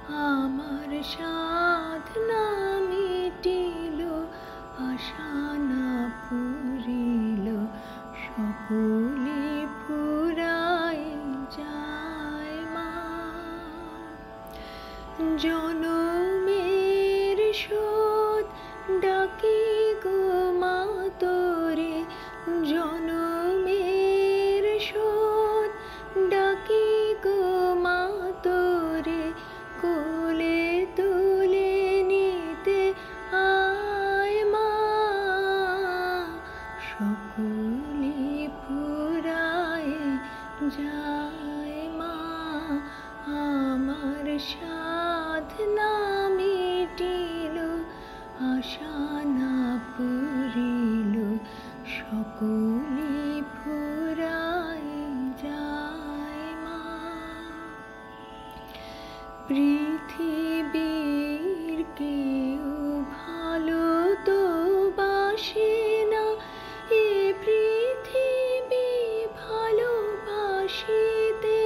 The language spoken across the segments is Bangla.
আমার সাধনা মিটিল, আশা না পুরিল, সকলে ফুরায় যায় মা। জনমের শোধ ডাকি গো মা তোরে, জনমের শোধ ডাকি গো মা তোরে, কোলে তুলে নিতে আয় মা। সকলে ফুরায় যায় মা, আমার সাধনা মিটিল, আশা না পুরিল, সকলে ফুরায় যায় মা। পৃথিবীর কেউ ভালো তো বাসে না, এ পৃথিবী ভালোবাসিতে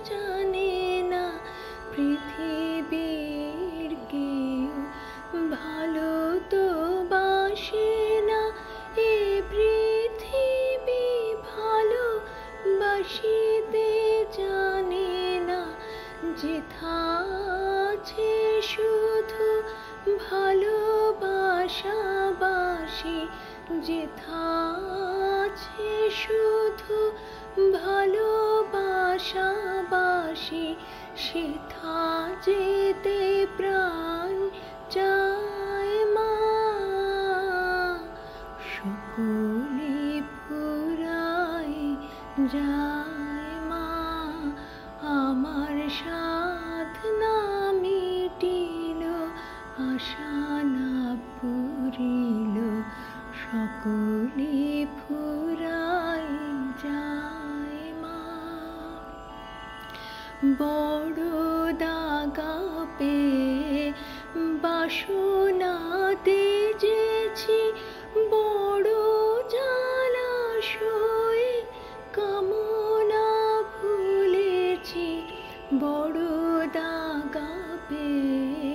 জানে না। পৃথিবীর কেউ ভালো তো বাসে না, এ পৃথিবী ভালোবাসিতে জানে না। যেথা আছে শুধু ভালোবাসাবাসি, যেথা আছে শুধু ভালোবাসাবাসি, সেথা যেতে প্রাণ চায় মা। সকলে ফুরায় যায় মা, আমার সাধনা মিটিল, আশা না পুরিল, সকলে ফুরায় যায় মা। বড় দাগা পেয়ে বাসনাতে যেছি, বড় জলাশয়ে কামনা ভুলেছি। বড় দাগা পেয়ে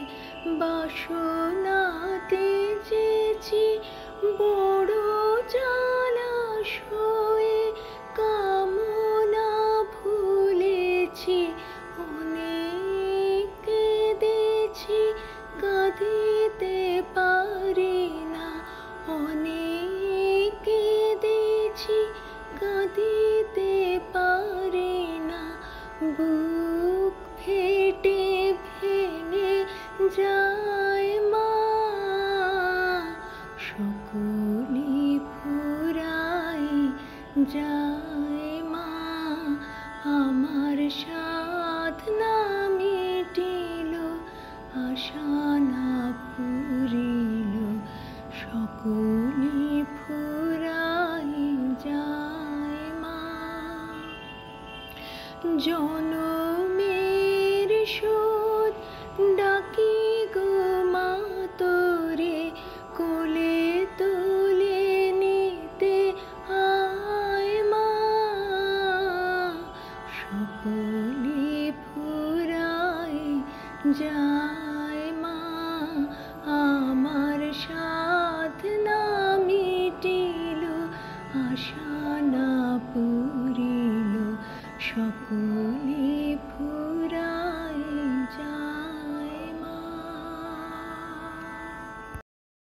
বাসনাতে যেছি, বড় জলাশয়ে কামনা ভুলেছি। অনেক কেঁদেছি, কাঁদিতে পারি না, অনেক কেঁদেছি, কাঁদিতে পারি না। বুক ফেটে ভেঙে যায় মা, সকলে ফুরায় যায় মা, আমার সাধনা মিটিল, আশা না পুরিল, সকলে ফুরায় যায় মা। জনমের শোধ ডাকি গো মা তোরে, কোলে তুলে নিতে আয় মা। সকলে ফুরায় যায় মা, আমার সাধনা মিটিল, আশা না পুরিল, সকলে